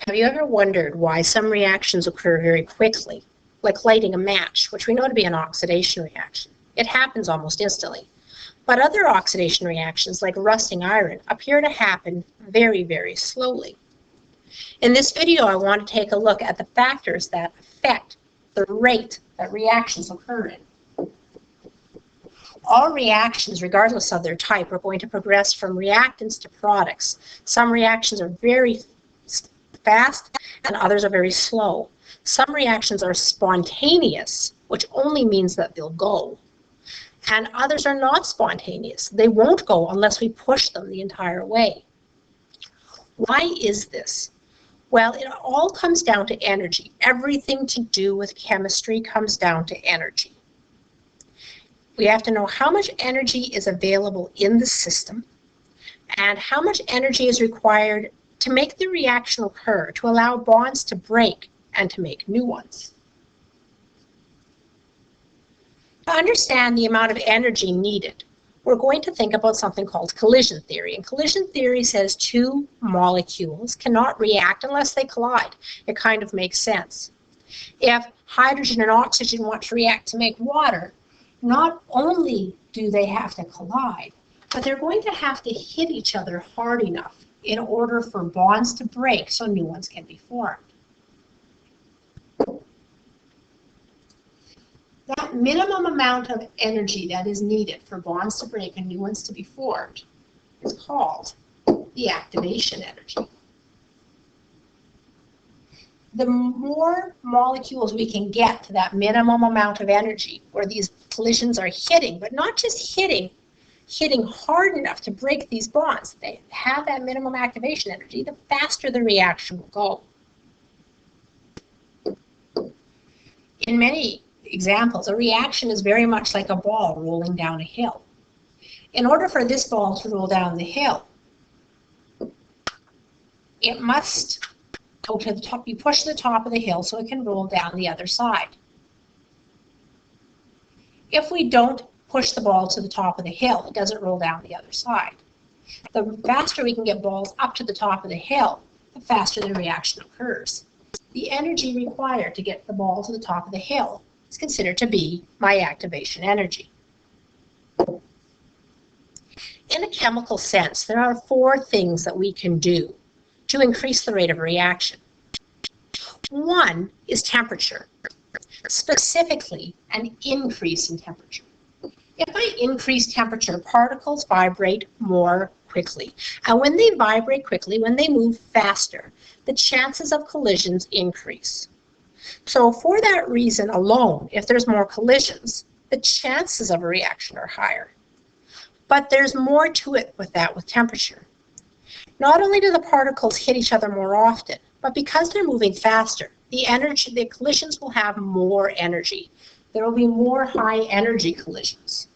Have you ever wondered why some reactions occur very quickly, like lighting a match, which we know to be an oxidation reaction? It happens almost instantly. But other oxidation reactions, like rusting iron, appear to happen very, very slowly. In this video, I want to take a look at the factors that affect the rate that reactions occur in. All reactions, regardless of their type, are going to progress from reactants to products. Some reactions are very fast and others are very slow. Some reactions are spontaneous, which only means that they'll go. And others are not spontaneous. They won't go unless we push them the entire way. Why is this? Well, it all comes down to energy. Everything to do with chemistry comes down to energy. We have to know how much energy is available in the system and how much energy is required to make the reaction occur, to allow bonds to break and to make new ones. To understand the amount of energy needed, we're going to think about something called collision theory. And collision theory says two molecules cannot react unless they collide. It kind of makes sense. If hydrogen and oxygen want to react to make water, not only do they have to collide, but they're going to have to hit each other hard enough in order for bonds to break so new ones can be formed. That minimum amount of energy that is needed for bonds to break and new ones to be formed is called the activation energy. The more molecules we can get to that minimum amount of energy where these collisions are hitting, but not just hitting hard enough to break these bonds, they have that minimum activation energy, the faster the reaction will go. In many examples, a reaction is very much like a ball rolling down a hill. In order for this ball to roll down the hill, it must go to the top. You push the top of the hill so it can roll down the other side. If we don't push the ball to the top of the hill, it doesn't roll down the other side. The faster we can get balls up to the top of the hill, the faster the reaction occurs. The energy required to get the ball to the top of the hill is considered to be my activation energy. In a chemical sense, there are four things that we can do to increase the rate of reaction. One is temperature, specifically an increase in temperature. If I increase temperature, particles vibrate more quickly. And when they vibrate quickly, when they move faster, the chances of collisions increase. So for that reason alone, if there's more collisions, the chances of a reaction are higher. But there's more to it with temperature. Not only do the particles hit each other more often, but because they're moving faster, the collisions will have more energy. There will be more high energy collisions.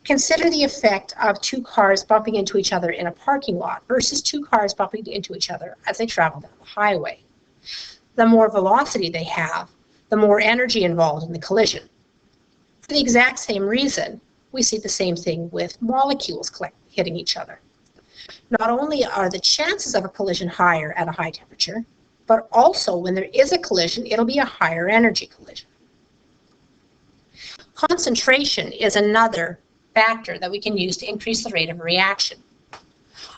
Consider the effect of two cars bumping into each other in a parking lot versus two cars bumping into each other as they travel down the highway. The more velocity they have, the more energy involved in the collision. For the exact same reason, we see the same thing with molecules hitting each other. Not only are the chances of a collision higher at a high temperature, but also when there is a collision, it'll be a higher energy collision. Concentration is another factor that we can use to increase the rate of a reaction.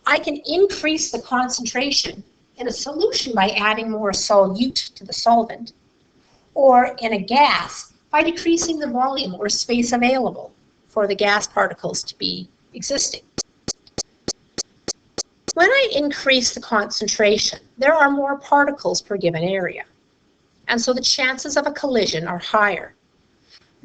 I can increase the concentration in a solution by adding more solute to the solvent, or in a gas by decreasing the volume or space available for the gas particles to be existing. When I increase the concentration, there are more particles per given area, and so the chances of a collision are higher.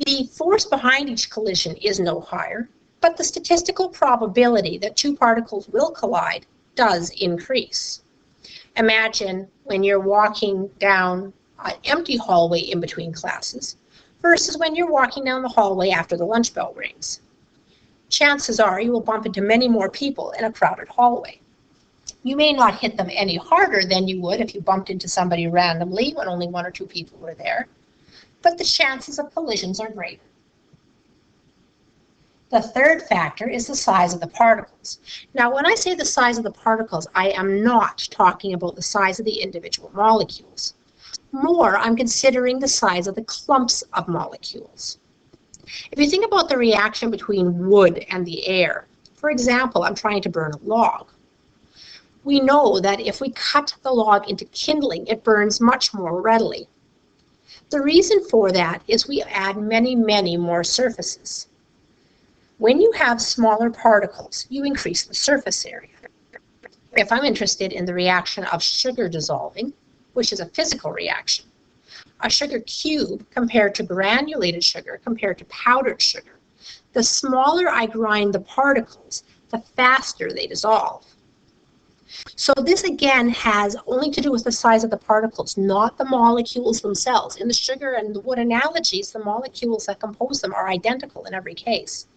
The force behind each collision is no higher, but the statistical probability that two particles will collide does increase. Imagine when you're walking down an empty hallway in between classes versus when you're walking down the hallway after the lunch bell rings. Chances are you will bump into many more people in a crowded hallway. You may not hit them any harder than you would if you bumped into somebody randomly when only one or two people were there, but the chances of collisions are greater. The third factor is the size of the particles. Now, when I say the size of the particles, I am not talking about the size of the individual molecules. More, I'm considering the size of the clumps of molecules. If you think about the reaction between wood and the air, for example, I'm trying to burn a log. We know that if we cut the log into kindling, it burns much more readily. The reason for that is we add many, many more surfaces. When you have smaller particles, you increase the surface area. If I'm interested in the reaction of sugar dissolving, which is a physical reaction, a sugar cube compared to granulated sugar compared to powdered sugar, the smaller I grind the particles, the faster they dissolve. So this again has only to do with the size of the particles, not the molecules themselves. In the sugar and the wood analogies, the molecules that compose them are identical in every case.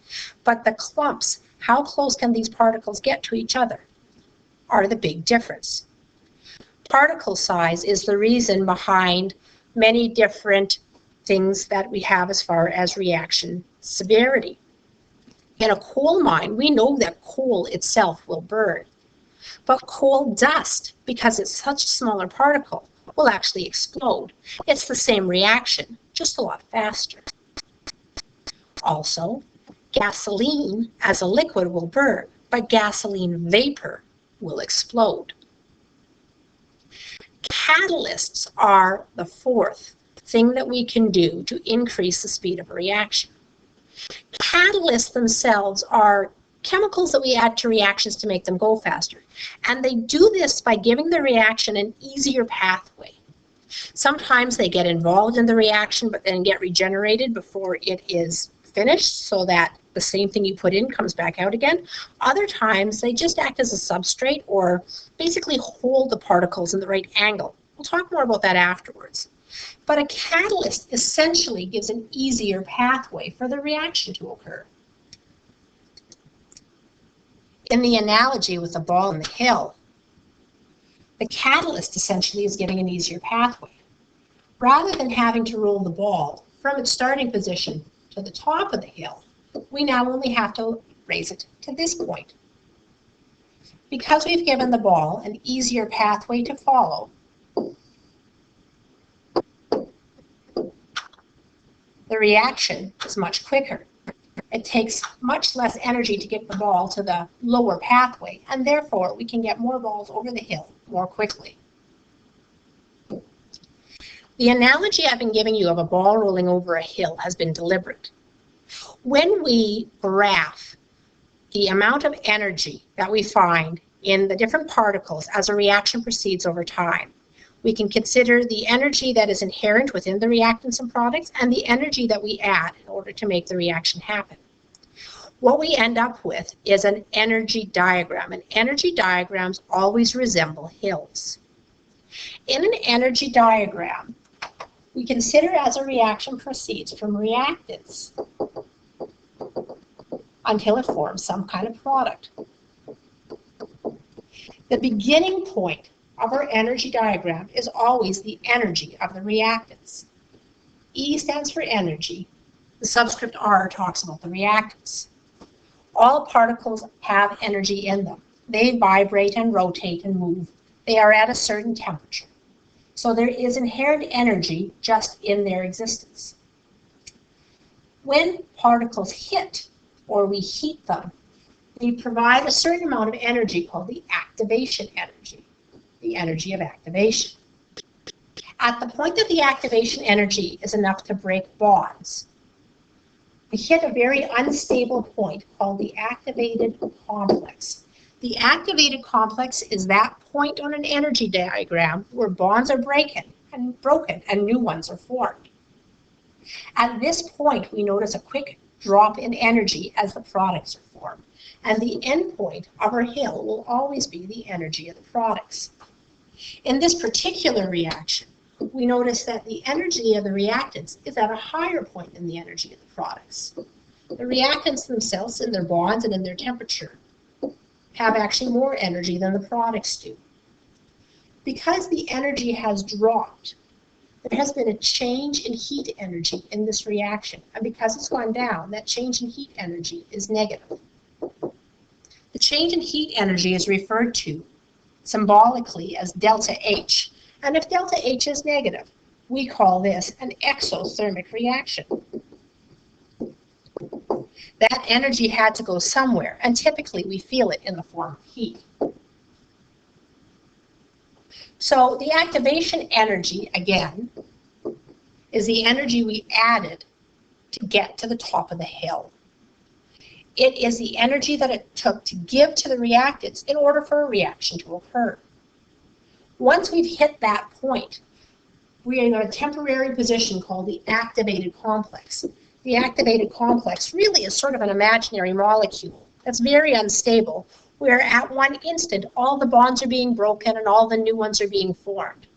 But the clumps, how close can these particles get to each other, are the big difference. Particle size is the reason behind many different things that we have as far as reaction severity. In a coal mine, we know that coal itself will burn. But coal dust, because it's such a smaller particle, will actually explode. It's the same reaction, just a lot faster. Also, gasoline as a liquid will burn, but gasoline vapor will explode. Catalysts are the fourth thing that we can do to increase the speed of a reaction. Catalysts themselves are chemicals that we add to reactions to make them go faster. And they do this by giving the reaction an easier pathway. Sometimes they get involved in the reaction but then get regenerated before it is finished so that the same thing you put in comes back out again. Other times they just act as a substrate or basically hold the particles in the right angle. We'll talk more about that afterwards. But a catalyst essentially gives an easier pathway for the reaction to occur. In the analogy with the ball and the hill, the catalyst essentially is giving an easier pathway. Rather than having to roll the ball from its starting position to the top of the hill, we now only have to raise it to this point. Because we've given the ball an easier pathway to follow, the reaction is much quicker. It takes much less energy to get the ball to the lower pathway, and therefore we can get more balls over the hill more quickly. The analogy I've been giving you of a ball rolling over a hill has been deliberate. When we graph the amount of energy that we find in the different particles as a reaction proceeds over time, we can consider the energy that is inherent within the reactants and products and the energy that we add in order to make the reaction happen. What we end up with is an energy diagram, and energy diagrams always resemble hills. In an energy diagram, we consider as a reaction proceeds from reactants until it forms some kind of product. The beginning point of our energy diagram is always the energy of the reactants. E stands for energy. The subscript R talks about the reactants. All particles have energy in them. They vibrate and rotate and move. They are at a certain temperature. So there is inherent energy just in their existence. When particles hit or we heat them, they provide a certain amount of energy called the activation energy, the energy of activation. At the point that the activation energy is enough to break bonds, we hit a very unstable point called the activated complex. The activated complex is that point on an energy diagram where bonds are broken and new ones are formed. At this point, we notice a quick drop in energy as the products are formed, and the end point of our hill will always be the energy of the products. In this particular reaction, we notice that the energy of the reactants is at a higher point than the energy of the products. The reactants themselves, in their bonds and in their temperature, have actually more energy than the products do. Because the energy has dropped, there has been a change in heat energy in this reaction. And because it's gone down, that change in heat energy is negative. The change in heat energy is referred to symbolically as delta H. And if delta H is negative, we call this an exothermic reaction. That energy had to go somewhere, and typically we feel it in the form of heat. So the activation energy, again, is the energy we added to get to the top of the hill. It is the energy that it took to give to the reactants in order for a reaction to occur. Once we've hit that point, we are in a temporary position called the activated complex. The activated complex really is sort of an imaginary molecule that's very unstable, where at one instant all the bonds are being broken and all the new ones are being formed.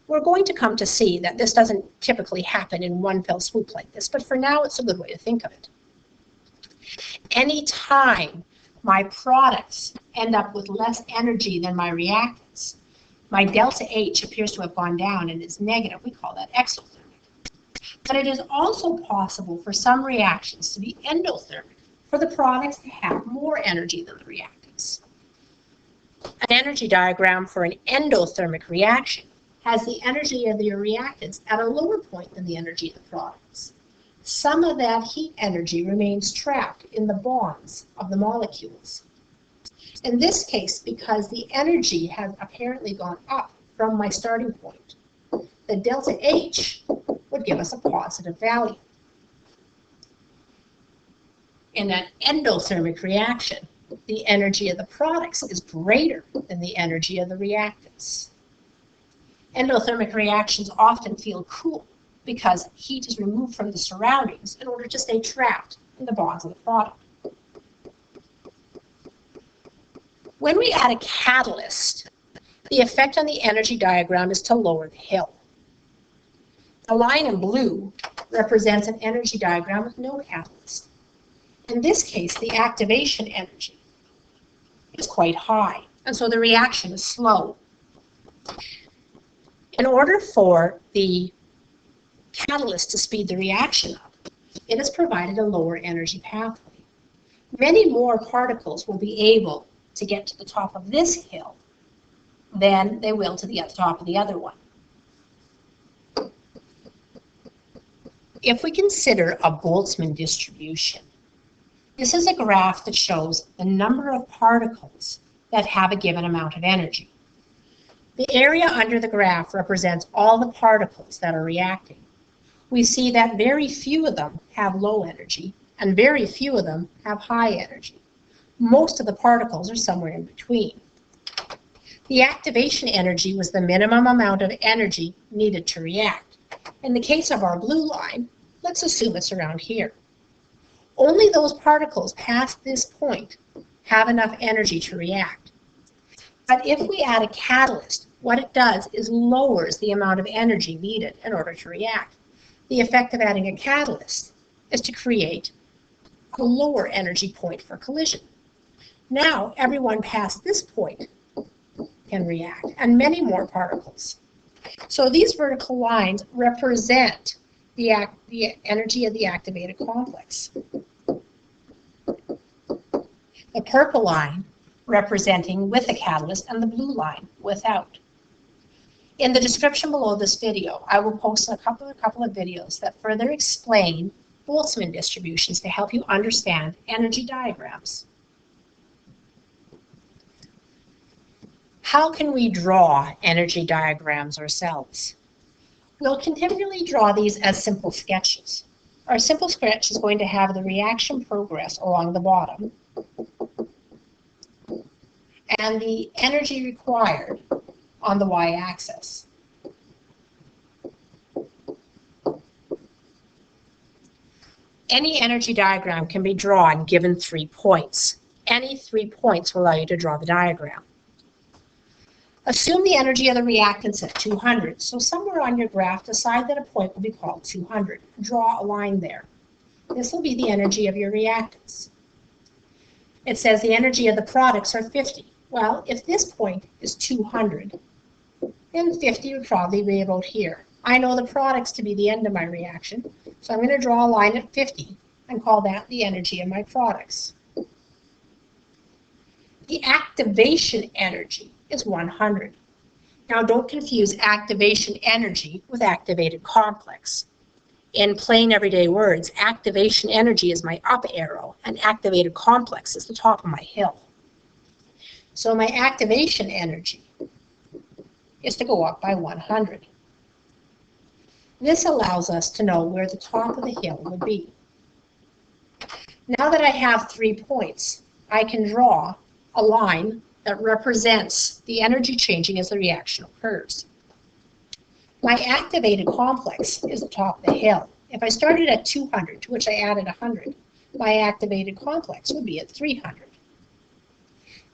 We're going to come to see that this doesn't typically happen in one fell swoop like this, but for now it's a good way to think of it. Anytime my products end up with less energy than my reactants, my delta H appears to have gone down and is negative. We call that exothermic. But it is also possible for some reactions to be endothermic, for the products to have more energy than the reactants. An energy diagram for an endothermic reaction has the energy of the reactants at a lower point than the energy of the products. Some of that heat energy remains trapped in the bonds of the molecules. In this case, because the energy has apparently gone up from my starting point, the delta H would give us a positive value. In an endothermic reaction, the energy of the products is greater than the energy of the reactants. Endothermic reactions often feel cool because heat is removed from the surroundings in order to stay trapped in the bonds of the product. When we add a catalyst, the effect on the energy diagram is to lower the hill. The line in blue represents an energy diagram with no catalyst. In this case, the activation energy is quite high, and so the reaction is slow. In order for the catalyst to speed the reaction up, it has provided a lower energy pathway. Many more particles will be able to get to the top of this hill than they will to the top of the other one. If we consider a Boltzmann distribution, this is a graph that shows the number of particles that have a given amount of energy. The area under the graph represents all the particles that are reacting. We see that very few of them have low energy and very few of them have high energy. Most of the particles are somewhere in between. The activation energy was the minimum amount of energy needed to react. In the case of our blue line, let's assume it's around here. Only those particles past this point have enough energy to react. But if we add a catalyst, what it does is lowers the amount of energy needed in order to react. The effect of adding a catalyst is to create a lower energy point for collision. Now, everyone past this point can react, and many more particles. So these vertical lines represent the energy of the activated complex. The purple line representing with a catalyst and the blue line without. In the description below this video, I will post a couple of videos that further explain Boltzmann distributions to help you understand energy diagrams. How can we draw energy diagrams ourselves? We'll continually draw these as simple sketches. Our simple sketch is going to have the reaction progress along the bottom and the energy required on the y-axis. Any energy diagram can be drawn given 3 points. Any 3 points will allow you to draw the diagram. Assume the energy of the reactants at 200. So somewhere on your graph, decide that a point will be called 200. Draw a line there. This will be the energy of your reactants. It says the energy of the products are 50. Well, if this point is 200, then 50 would probably be about here. I know the products to be the end of my reaction, so I'm going to draw a line at 50 and call that the energy of my products. The activation energy is 100. Now don't confuse activation energy with activated complex. In plain everyday words, activation energy is my up arrow and activated complex is the top of my hill. So my activation energy is to go up by 100. This allows us to know where the top of the hill would be. Now that I have 3 points, I can draw a line that represents the energy changing as the reaction occurs. My activated complex is the top of the hill. If I started at 200, to which I added 100, my activated complex would be at 300.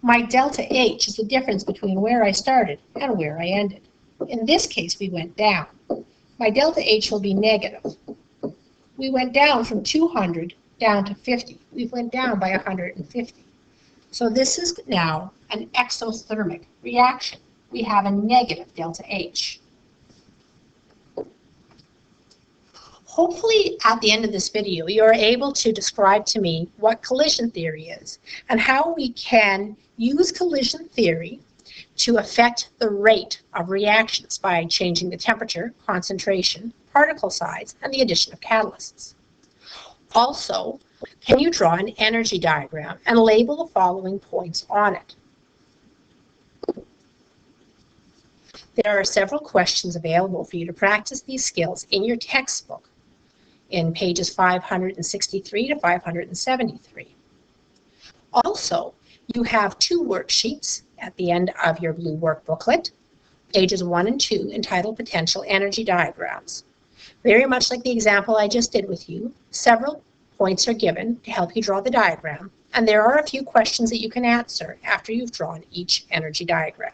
My delta H is the difference between where I started and where I ended. In this case, we went down. My delta H will be negative. We went down from 200 down to 50. We went down by 150. So this is now an exothermic reaction. We have a negative delta H. Hopefully at the end of this video, you're able to describe to me what collision theory is and how we can use collision theory to affect the rate of reactions by changing the temperature, concentration, particle size, and the addition of catalysts. Also, can you draw an energy diagram and label the following points on it? There are several questions available for you to practice these skills in your textbook in pages 563 to 573. Also, you have 2 worksheets at the end of your blue work booklet, pages 1 and 2, entitled Potential Energy Diagrams. Very much like the example I just did with you, several points are given to help you draw the diagram, and there are a few questions that you can answer after you've drawn each energy diagram.